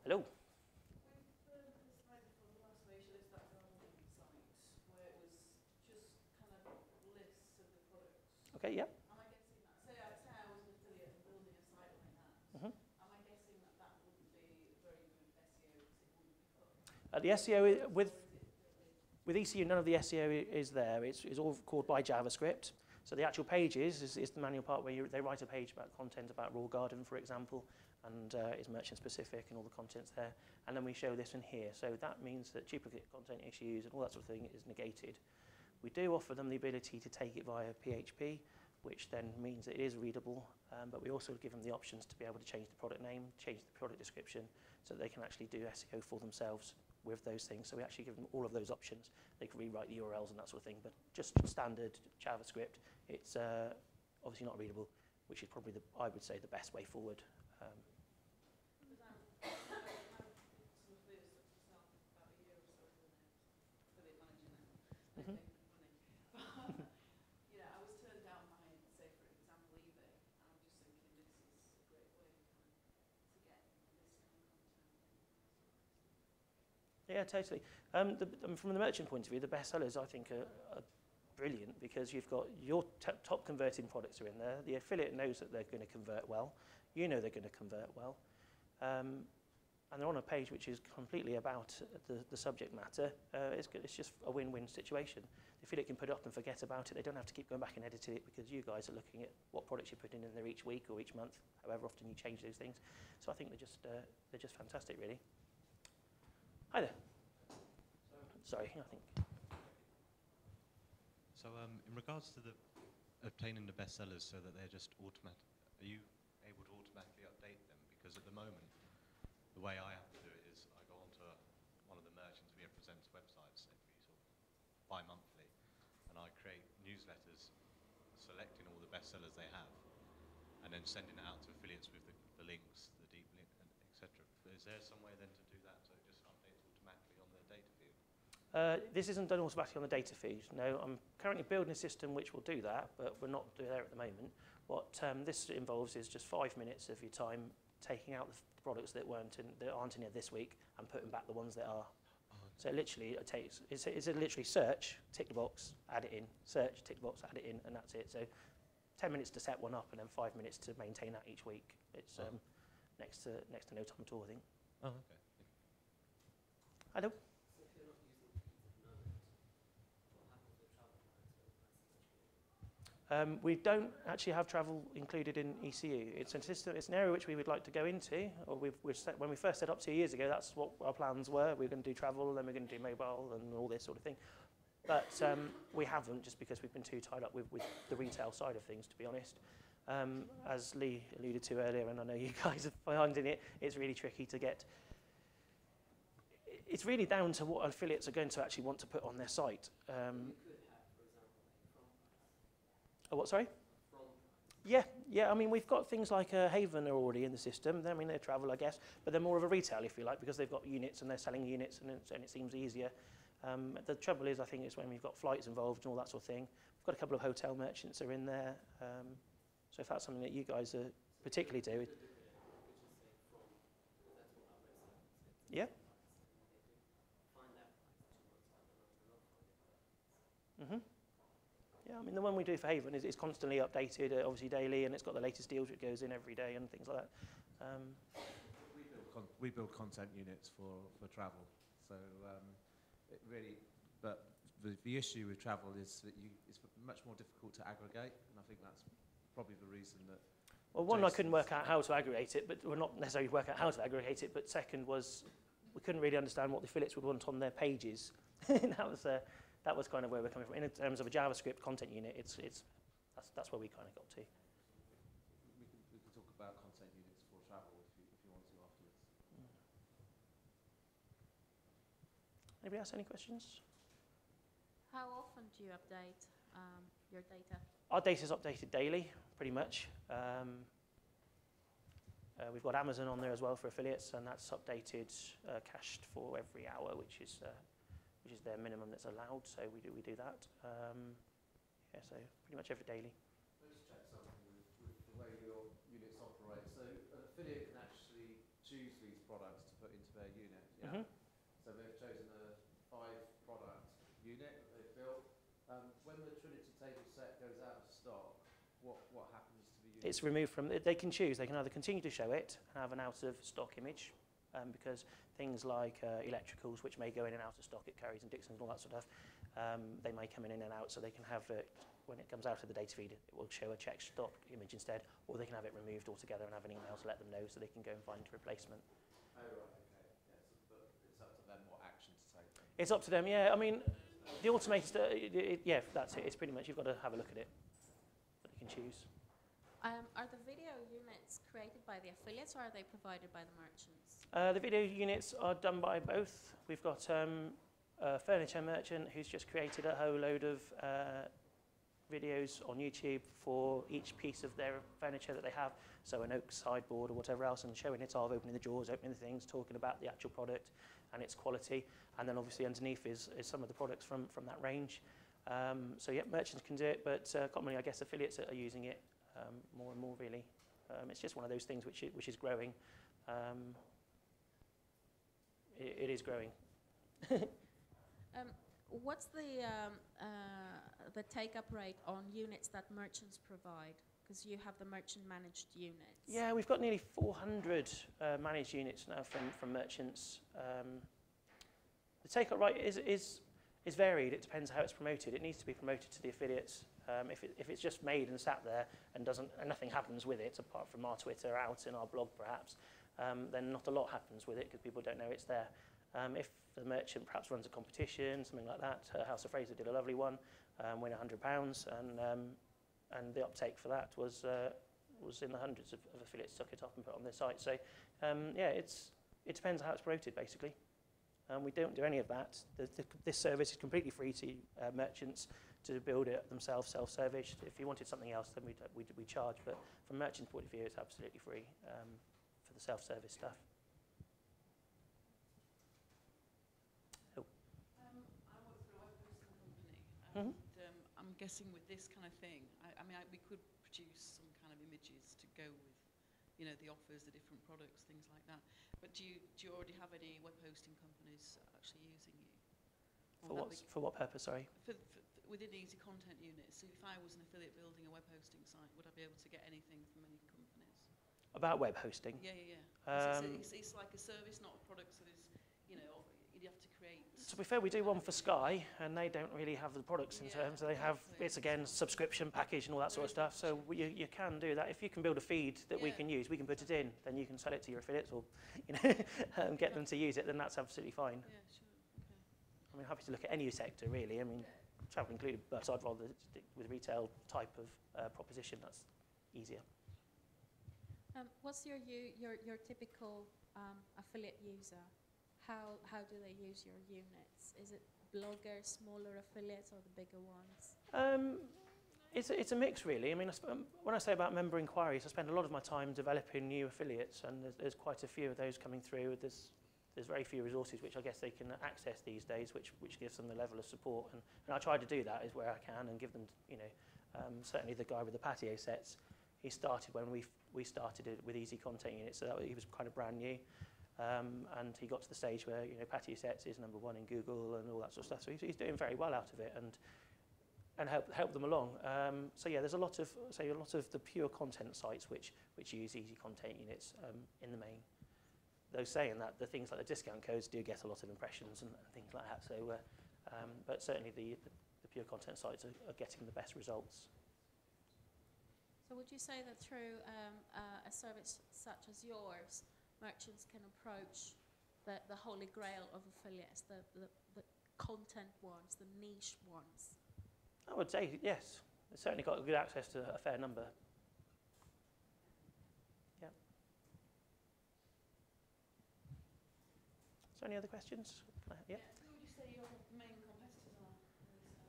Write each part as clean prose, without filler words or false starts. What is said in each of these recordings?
Hello. With the slide before the last where you showed us that gardening site, where it was just kind of lists of the products. Okay, yeah. Am I guessing that, say I was an affiliate and building a site like that, am I guessing that that wouldn't be very good SEO because it wouldn't pick up? The SEO, with ECU, none of the SEO is there. It's all called by JavaScript. So the actual page is the manual part where they write a page about content about raw garden, for example, and it's merchant specific and all the content's there. And then we show this in here. So that means that duplicate content issues and all that sort of thing is negated. We do offer them the ability to take it via PHP, which then means that it is readable, but we also give them the options to be able to change the product name, change the product description, so that they can actually do SEO for themselves with those things. So we actually give them all of those options. They can rewrite the URLs and that sort of thing, but just standard JavaScript, it's obviously not readable, which is probably, I would say, the best way forward. Mm-hmm. Yeah, I was turned down by, say, for example, eBay, and I'm just thinking this is a great way to get listing content. Yeah, totally. From the merchant point of view, the bestsellers, I think, are brilliant because you've got your top converting products are in there. The affiliate knows that they're going to convert well. You know they're going to convert well. And they're on a page which is completely about the subject matter. It's just a win-win situation. The affiliate can put it up and forget about it. They don't have to keep going back and editing it because you guys are looking at what products you're putting in there each week or each month, however often you change those things. So I think they're just fantastic, really. Hi there. Sorry, I think. So in regards to obtaining the bestsellers so that they're just automatic, are you able to automatically update them? Because at the moment, the way I have to do it is I go onto one of the merchants we represent's websites every sort of bi-monthly, and I create newsletters selecting all the bestsellers they have, and then sending it out to affiliates with the links, the deep link, etc. Is there some way then to do that so it just updates automatically on the data feed? This isn't done automatically on the data feed. No, I'm currently building a system which will do that, but we're not there at the moment. What this involves is just 5 minutes of your time taking out the products that aren't in here this week and putting back the ones that are. Oh, okay. So literally it's a literally search, tick the box, add it in, search, tick the box, add it in, and that's it. So 10 minutes to set one up and then 5 minutes to maintain that each week. It's next to no time at all, I think. Oh, okay. Hello. We don't actually have travel included in ECU. It's an area which we would like to go into. Or when we first set up 2 years ago, that's what our plans were. We were going to do travel, and then we're going to do mobile and all this sort of thing. But we haven't, just because we've been too tied up with the retail side of things, to be honest. As Lee alluded to earlier, and I know you guys are finding it, it's really tricky to get. It's really down to what affiliates are going to actually want to put on their site. Oh, what, sorry? Yeah. I mean, we've got things like Haven are already in the system. I mean, they're travel, I guess, but they're more of a retail, if you like, because they've got units and they're selling units, and it seems easier. The trouble is, I think, it's when we've got flights involved and all that sort of thing. We've got a couple of hotel merchants are in there. So if that's something that you guys are particularly do, yeah. Mhm. Yeah, I mean, the one we do for Haven is constantly updated, obviously daily, and it's got the latest deals which goes in every day and things like that. We build content units for travel, so it really. But the issue with travel is that it's much more difficult to aggregate, and I think that's probably the reason that. Well, one, I couldn't work out how to aggregate it, but well, not necessarily work out how to aggregate it. But second was we couldn't really understand what the affiliates would want on their pages. That was kind of where we're coming from. In terms of a JavaScript content unit, that's where we kind of got to. We can talk about content units for travel if you want to afterwards. Anybody else, any questions? How often do you update your data? Our data is updated daily, pretty much. We've got Amazon on there as well for affiliates, and that's updated, cached for every hour, which is their minimum that's allowed. So we do that. Yeah, so pretty much every daily. Let's check something with the way your units operate. So an affiliate can actually choose these products to put into their unit. Yeah. Mhm. So they've chosen a 5-product unit that they've built. When the Trinity table set goes out of stock, what happens to the unit? It's removed from. They can choose. They can either continue to show it and have an out of stock image, because things like electricals, which may go in and out of stock at Currys and Dixons and all that sort of stuff, they may come in and out. So they can have it when it comes out of the data feed. It will show a checked stock image instead, or they can have it removed altogether and have an email to let them know so they can go and find a replacement. Oh, right, okay. Yes, but it's up to them what action to take. Then. It's up to them. Yeah, I mean, the automated. Yeah, that's it. It's pretty much you've got to have a look at it, but you can choose. Are the video units created by the affiliates or are they provided by the merchants? The video units are done by both. We've got a furniture merchant who's just created a whole load of videos on YouTube for each piece of their furniture that they have. So an oak sideboard or whatever else, and showing it off, opening the drawers, opening the things, talking about the actual product and its quality. And then obviously underneath is some of the products from that range. So yeah, merchants can do it, but commonly I guess affiliates are using it more and more really. It's just one of those things which is growing. It is growing. What's the take-up rate on units that merchants provide? Because you have the merchant-managed units. Yeah, we've got nearly 400 managed units now from merchants. The take-up rate is varied. It depends how it's promoted. It needs to be promoted to the affiliates. If it's just made and sat there and nothing happens with it, apart from our Twitter out in our blog perhaps, then not a lot happens with it because people don't know it's there. If the merchant perhaps runs a competition, something like that, House of Fraser did a lovely one, win £100, and the uptake for that was in the hundreds of affiliates took it up and put it on their site. So yeah, it depends how it's promoted basically. We don't do any of that. This service is completely free to merchants to build it themselves, self-service. If you wanted something else, then we charge. But from merchant's point of view, it's absolutely free for the self-service stuff. Oh. I work for a web hosting company, Mhm. and I'm guessing with this kind of thing, we could produce some kind of images to go with, the offers, the different products, things like that. But do you already have any web hosting companies actually using you? For what purpose, sorry? Within Easy Content Units, so if I was an affiliate building a web hosting site, would I be able to get anything from any companies? About web hosting? Yeah. It's like a service, not a product, so there's, you'd have to create... To be fair, we do one for Sky, and they don't really have the products in terms. They have, it's again, subscription package and all that sort of stuff, so you can do that. If you can build a feed that we can use, we can put it in, then you can sell it to your affiliates or get them to use it, then that's absolutely fine. Yeah, sure, okay. I mean, happy to look at any sector, really. I mean, travel included, but I'd rather stick with retail type of proposition. That's easier. What's your typical affiliate user? How do they use your units? Is it bloggers, smaller affiliates, or the bigger ones? It's a mix, really. I mean, when I say about member inquiries, I spend a lot of my time developing new affiliates, and there's quite a few of those coming through. There's very few resources which I guess they can access these days, which gives them the level of support. And I try to do that is where I can and give them, certainly the guy with the patio sets, he started when we started it with Easy Content Units, so he was kind of brand new. And he got to the stage where patio sets is #1 in Google and all that sort of stuff. So he's doing very well out of it and help them along. So yeah, there's a lot of the pure content sites which use Easy Content Units in the main. Though saying that, the things like the discount codes do get a lot of impressions and things like that. So, but certainly the pure content sites are getting the best results. So would you say that through a service such as yours, merchants can approach the holy grail of affiliates, the content ones, the niche ones? I would say yes. It's certainly got good access to a fair number. Yeah. Is there any other questions? Yeah. Who would you say your main competitors are in this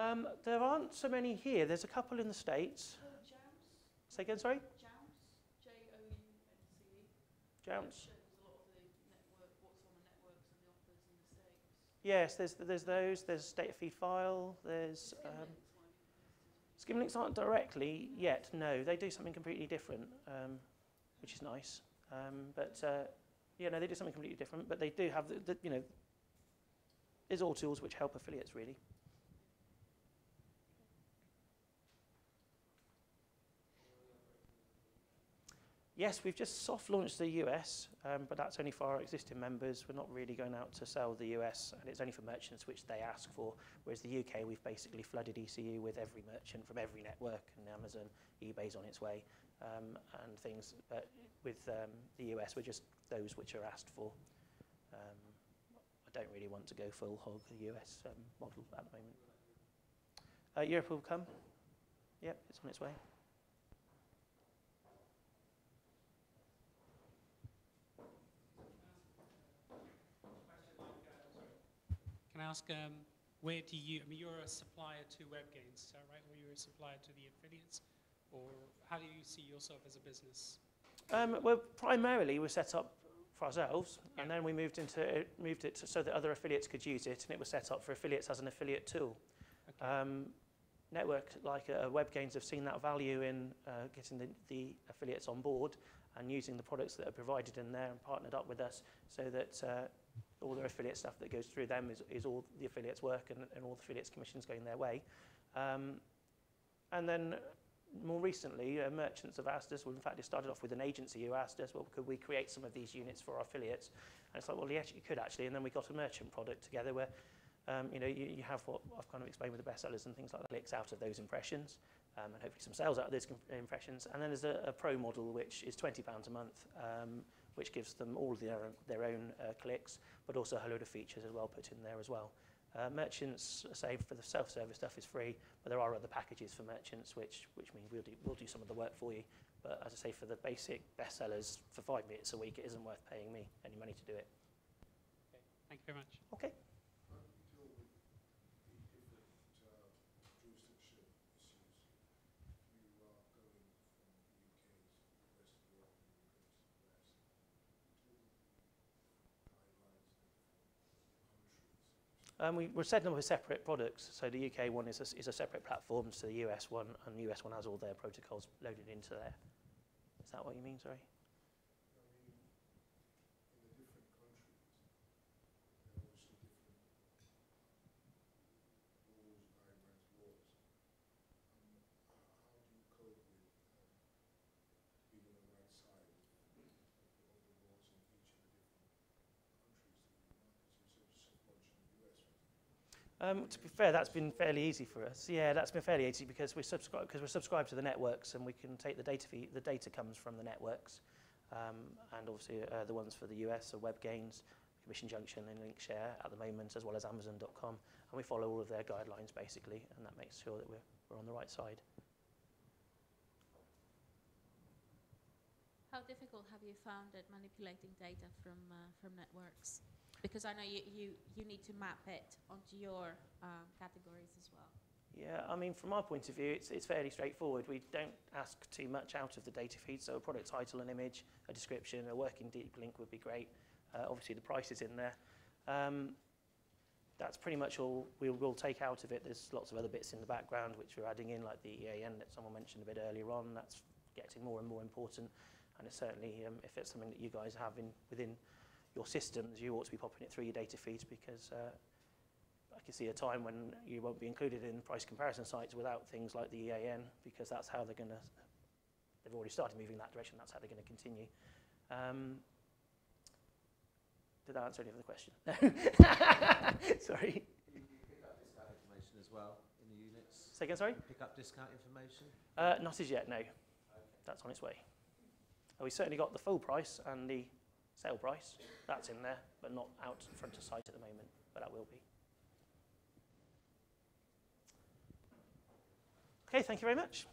area? There aren't so many here. There's a couple in the States. Jounce? Say again, sorry? Jounce? Jounce? Jounce. Shows a lot of the network, what's on the networks and the offers in the States. Yes, there's those. There's data feed file. There's Skimlinks aren't directly yet. No, they do something completely different, which is nice. But Yeah, no, they do something completely different, but they do have you know, there's all tools which help affiliates really. Yes, we've just soft launched the US, but that's only for our existing members. We're not really going out to sell the US, and it's only for merchants which they ask for. Whereas the UK, we've basically flooded ECU with every merchant from every network, and Amazon, eBay's on its way, and things. But with the US, we're just those which are asked for. I don't really want to go full hog the US model at the moment. Europe will come. Yep, it's on its way. Can I ask, where do you, I mean, you're a supplier to Webgains, is that right? Or you're a supplier to the affiliates? Or how do you see yourself as a business? Well, primarily we're set up for ourselves, Yeah. and then we moved it so that other affiliates could use it, and it was set up for affiliates as an affiliate tool. Okay. Network like Webgains have seen that value in getting the affiliates on board and using the products that are provided in there and partnered up with us so that all their affiliate stuff that goes through them is all the affiliates' work and all the affiliates' commissions going their way. And then more recently, merchants have asked us, well, in fact, it started off with an agency who asked us, well, could we create some of these units for our affiliates? And it's like, well, yes, you could actually. And then we got a merchant product together where, you know, you have what I've kind of explained with the bestsellers and things like that, clicks out of those impressions, and hopefully some sales out of those impressions. And then there's a pro model, which is £20 a month, which gives them all their own clicks, but also a load of features as well put in there as well. Merchants say for the self-service stuff is free, but there are other packages for merchants, which means we'll do some of the work for you. But as I say, for the basic bestsellers, for 5 minutes a week, it isn't worth paying me any money to do it. Okay. Thank you very much. Okay. How do you deal with the different jurisdiction issues? If you are going from the UK to the rest of Europe and you're going to the US, deal with the guidelines in different countries? We're setting up with separate products. So the UK one is a separate platform to the US one, and the US one has all their protocols loaded into there. Is that what you mean, sorry? I mean, in the different countries, there are obviously different rules, guidelines, laws. How do you cope with being on the right side of the laws in each of the different countries that you market? So you said soft launch in the US, right? To be fair, that's been fairly easy for us. Yeah, that's been fairly easy because we're subscribed to the networks, and we can take the data feed. The data comes from the networks, and obviously the ones for the US are Webgains, Commission Junction, and Linkshare at the moment, as well as Amazon.com, and we follow all of their guidelines basically, and that makes sure that we're on the right side. How difficult have you found it manipulating data from networks? Because I know you need to map it onto your categories as well. Yeah, I mean, from our point of view, it's fairly straightforward. We don't ask too much out of the data feed, so a product title, an image, a description, a working deep link would be great. Obviously, the price is in there. That's pretty much all we'll take out of it. There's lots of other bits in the background which we're adding in, like the EAN that someone mentioned a bit earlier on. That's getting more and more important, and it's certainly, if it's something that you guys have within your systems, you ought to be popping it through your data feeds, because I can see a time when you won't be included in price comparison sites without things like the EAN, because that's how they've already started moving that direction, that's how they're going to continue. Did that answer any of the question? Sorry. You pick up discount information as well in the units? Say again, sorry? Pick up discount information? Not as yet, no. Okay. That's on its way. We certainly got the full price and the sale price. That's in there, but not out front of site at the moment, but that will be. Okay, thank you very much.